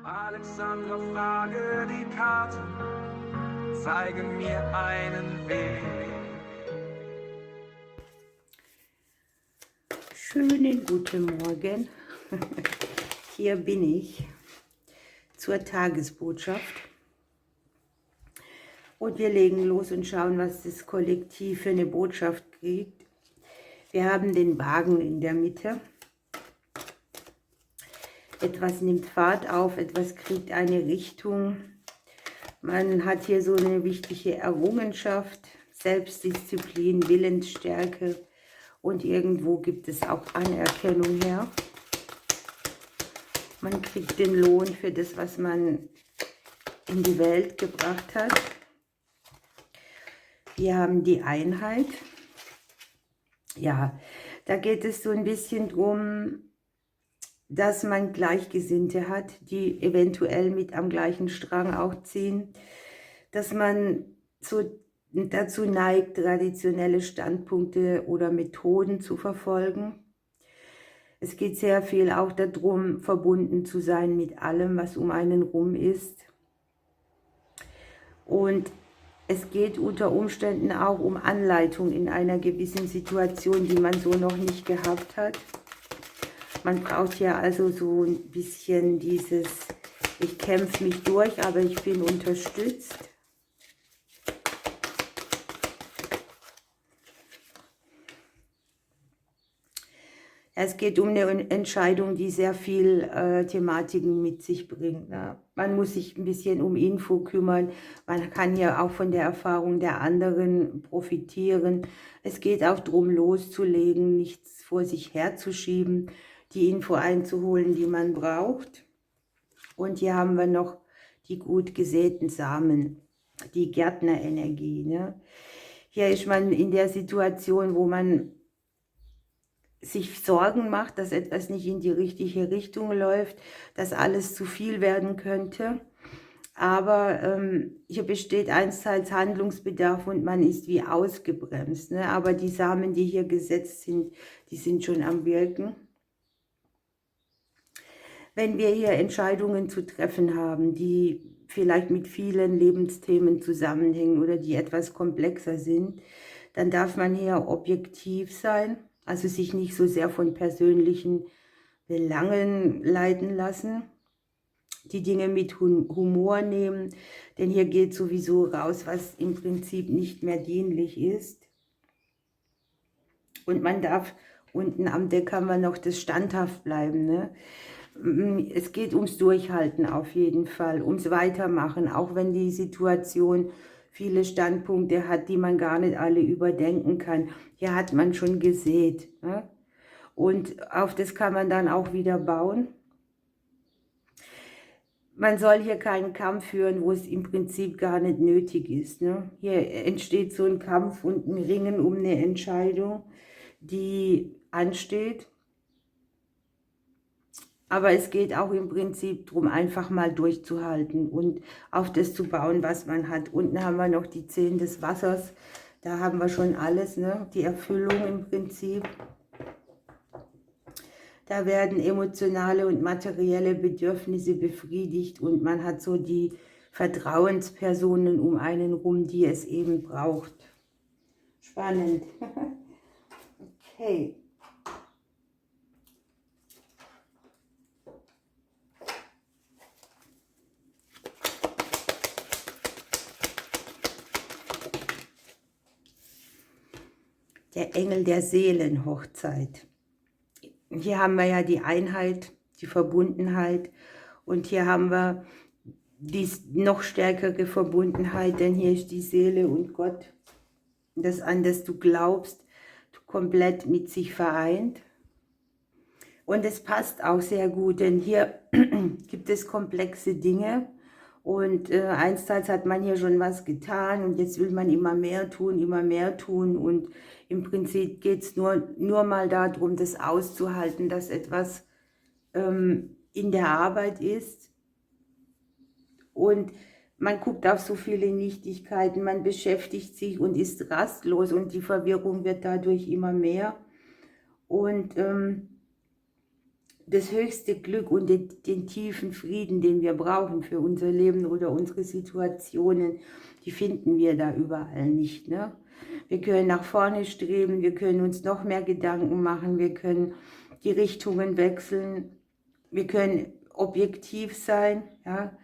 Alexandra, frage die Karte, zeige mir einen Weg. Schönen guten Morgen. Hier bin ich zur Tagesbotschaft. Und wir legen los und schauen, was das Kollektiv für eine Botschaft kriegt. Wir haben den Wagen in der Mitte. Etwas nimmt Fahrt auf, etwas kriegt eine Richtung. Man hat hier so eine wichtige Errungenschaft, Selbstdisziplin, Willensstärke und irgendwo gibt es auch Anerkennung her. Man kriegt den Lohn für das, was man in die Welt gebracht hat. Wir haben die Einheit. Ja, da geht es so ein bisschen drum, dass man Gleichgesinnte hat, die eventuell mit am gleichen Strang auch ziehen, dass man so dazu neigt, traditionelle Standpunkte oder Methoden zu verfolgen. Es geht sehr viel auch darum, verbunden zu sein mit allem, was um einen rum ist. Und es geht unter Umständen auch um Anleitung in einer gewissen Situation, die man so noch nicht gehabt hat. Man braucht ja also so ein bisschen dieses, ich kämpfe mich durch, aber ich bin unterstützt. Es geht um eine Entscheidung, die sehr viel Thematiken mit sich bringt. Ne? Man muss sich ein bisschen um Info kümmern. Man kann ja auch von der Erfahrung der anderen profitieren. Es geht auch darum, loszulegen, nichts vor sich herzuschieben, die Info einzuholen, die man braucht. Und hier haben wir noch die gut gesäten Samen, die Gärtnerenergie. Ne? Hier ist man in der Situation, wo man sich Sorgen macht, dass etwas nicht in die richtige Richtung läuft, dass alles zu viel werden könnte. Aber hier besteht einsteils Handlungsbedarf und man ist wie ausgebremst. Ne? Aber die Samen, die hier gesetzt sind, die sind schon am Wirken. Wenn wir hier Entscheidungen zu treffen haben, die vielleicht mit vielen Lebensthemen zusammenhängen oder die etwas komplexer sind, dann darf man hier objektiv sein, also sich nicht so sehr von persönlichen Belangen leiten lassen, die Dinge mit Humor nehmen, denn hier geht sowieso raus, was im Prinzip nicht mehr dienlich ist. Und man darf, unten am Deck haben wir noch das standhaft bleiben, ne? Es geht ums Durchhalten auf jeden Fall, ums Weitermachen, auch wenn die Situation viele Standpunkte hat, die man gar nicht alle überdenken kann. Hier hat man schon gesät, ne? Und auf das kann man dann auch wieder bauen. Man soll hier keinen Kampf führen, wo es im Prinzip gar nicht nötig ist, ne? Hier entsteht so ein Kampf und ein Ringen um eine Entscheidung, die ansteht. Aber es geht auch im Prinzip darum, einfach mal durchzuhalten und auf das zu bauen, was man hat. Unten haben wir noch die 10 des Wassers. Da haben wir schon alles, ne? Die Erfüllung im Prinzip. Da werden emotionale und materielle Bedürfnisse befriedigt und man hat so die Vertrauenspersonen um einen rum, die es eben braucht. Spannend. Okay. Der Engel der Seelenhochzeit. Hier haben wir ja die Einheit, die Verbundenheit und hier haben wir die noch stärkere Verbundenheit, denn hier ist die Seele und Gott, das an das du glaubst, komplett mit sich vereint. Und es passt auch sehr gut, denn hier gibt es komplexe Dinge und einstens hat man hier schon was getan und jetzt will man immer mehr tun und im Prinzip geht es nur mal darum, das auszuhalten, dass etwas in der Arbeit ist und man guckt auf so viele Nichtigkeiten, man beschäftigt sich und ist rastlos und die Verwirrung wird dadurch immer mehr und das höchste Glück und den tiefen Frieden, den wir brauchen für unser Leben oder unsere Situationen, die finden wir da überall nicht. Ne? Wir können nach vorne streben, wir können uns noch mehr Gedanken machen, wir können die Richtungen wechseln, wir können objektiv sein, ja?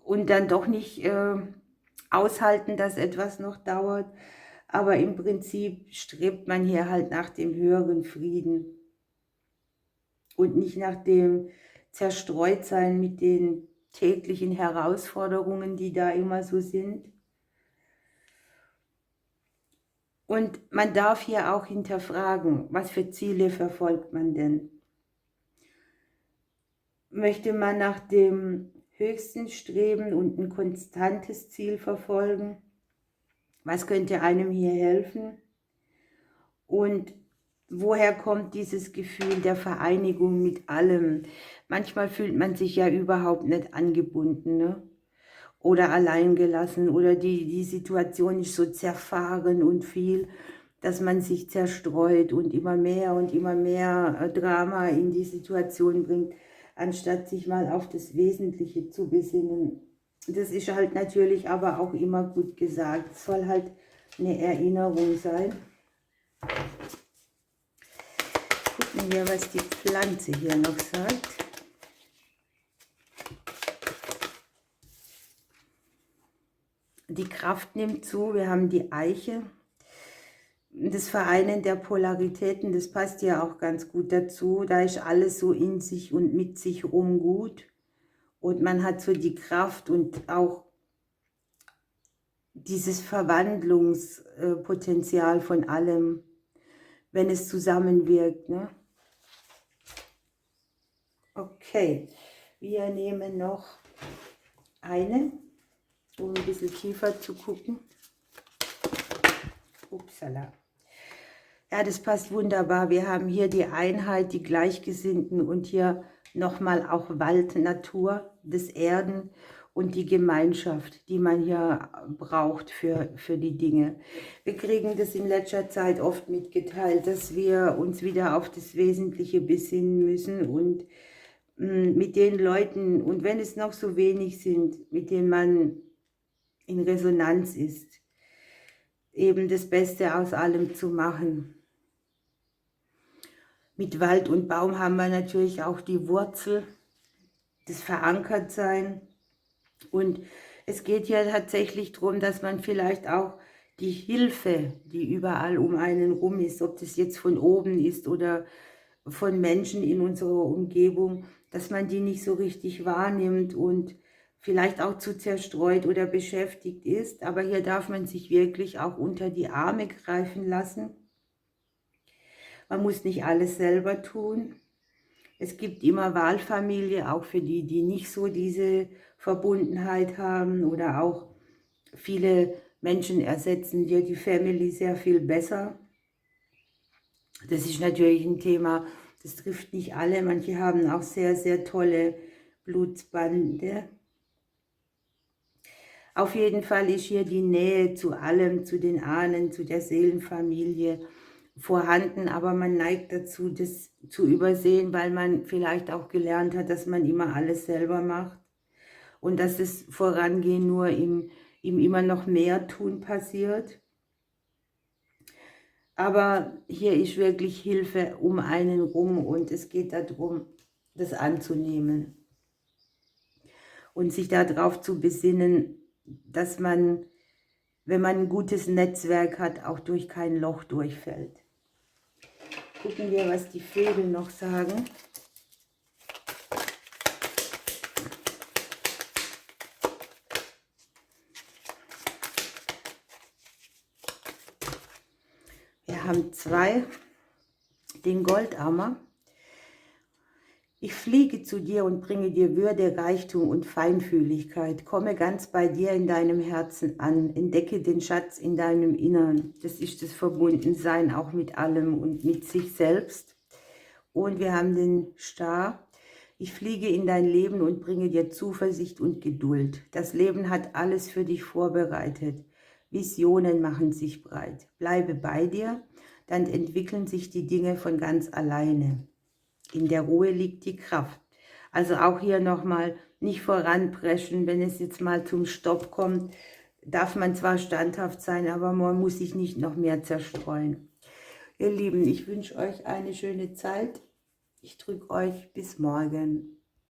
Und dann doch nicht aushalten, dass etwas noch dauert. Aber im Prinzip strebt man hier halt nach dem höheren Frieden und nicht nach dem Zerstreutsein mit den täglichen Herausforderungen, die da immer so sind. Und man darf hier auch hinterfragen, was für Ziele verfolgt man denn? Möchte man nach dem Höchsten streben und ein konstantes Ziel verfolgen? Was könnte einem hier helfen? Und woher kommt dieses Gefühl der Vereinigung mit allem? Manchmal fühlt man sich ja überhaupt nicht angebunden, ne? Oder alleingelassen, oder die Situation ist so zerfahren und viel, dass man sich zerstreut und immer mehr Drama in die Situation bringt, anstatt sich mal auf das Wesentliche zu besinnen. Das ist halt natürlich aber auch immer gut gesagt. Es soll halt eine Erinnerung sein. Gucken wir, was die Pflanze hier noch sagt. Die Kraft nimmt zu, wir haben die Eiche. Das Vereinen der Polaritäten, das passt ja auch ganz gut dazu. Da ist alles so in sich und mit sich rum gut. Und man hat so die Kraft und auch dieses Verwandlungspotenzial von allem, wenn es zusammenwirkt. Ne? Okay, wir nehmen noch eine, um ein bisschen tiefer zu gucken. Upsala. Ja, das passt wunderbar. Wir haben hier die Einheit, die Gleichgesinnten und hier nochmal auch Wald, Natur, das Erden und die Gemeinschaft, die man hier braucht für die Dinge. Wir kriegen das in letzter Zeit oft mitgeteilt, dass wir uns wieder auf das Wesentliche besinnen müssen und mit den Leuten, und wenn es noch so wenig sind, mit denen man in Resonanz ist, eben das Beste aus allem zu machen. Mit Wald und Baum haben wir natürlich auch die Wurzel, das Verankertsein. Und es geht ja tatsächlich darum, dass man vielleicht auch die Hilfe, die überall um einen rum ist, ob das jetzt von oben ist oder von Menschen in unserer Umgebung, dass man die nicht so richtig wahrnimmt und vielleicht auch zu zerstreut oder beschäftigt ist. Aber hier darf man sich wirklich auch unter die Arme greifen lassen. Man muss nicht alles selber tun. Es gibt immer Wahlfamilie, auch für die, die nicht so diese Verbundenheit haben, oder auch viele Menschen ersetzen dir die Family sehr viel besser. Das ist natürlich ein Thema, das trifft nicht alle. Manche haben auch sehr, sehr tolle Blutsbande. Auf jeden Fall ist hier die Nähe zu allem, zu den Ahnen, zu der Seelenfamilie vorhanden, aber man neigt dazu, das zu übersehen, weil man vielleicht auch gelernt hat, dass man immer alles selber macht und dass das Vorangehen nur im immer noch mehr tun passiert. Aber hier ist wirklich Hilfe um einen rum und es geht darum, das anzunehmen und sich darauf zu besinnen, dass man, wenn man ein gutes Netzwerk hat, auch durch kein Loch durchfällt. Gucken wir, was die Vögel noch sagen. Wir haben 2, den Goldammer. Ich fliege zu dir und bringe dir Würde, Reichtum und Feinfühligkeit. Komme ganz bei dir in deinem Herzen an. Entdecke den Schatz in deinem Innern. Das ist das Verbundensein auch mit allem und mit sich selbst. Und wir haben den Star. Ich fliege in dein Leben und bringe dir Zuversicht und Geduld. Das Leben hat alles für dich vorbereitet. Visionen machen sich breit. Bleibe bei dir, dann entwickeln sich die Dinge von ganz alleine. In der Ruhe liegt die Kraft. Also auch hier nochmal nicht voranpreschen, wenn es jetzt mal zum Stopp kommt, darf man zwar standhaft sein, aber man muss sich nicht noch mehr zerstreuen. Ihr Lieben, ich wünsche euch eine schöne Zeit. Ich drücke euch bis morgen.